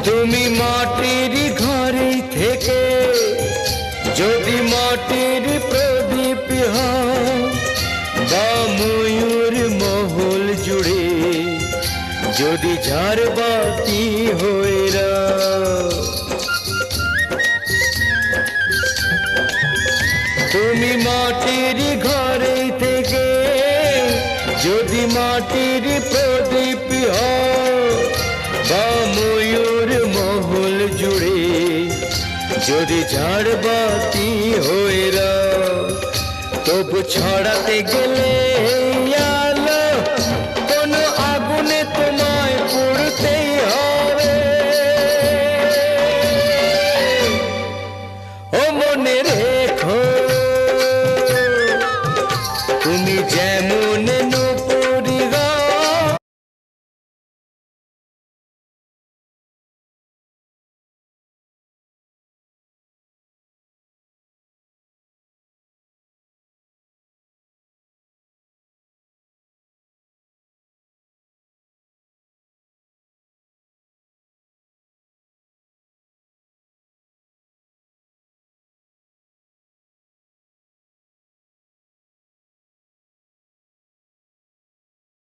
তুমি মাটির ঘরে থেকে যদি মাটির প্রদীপ হও বা ময়ূর মহল জুড়ে যদি ঝাড়বাতি হয়ে রাও, তুমি মাটির ঘরে থেকে যদি মাটির প্রদীপ হও বা ময়ূর মহল জুড়ে যদি ঝাড়বাতি হয়ে রাও, তবু ছড়াতে গেলে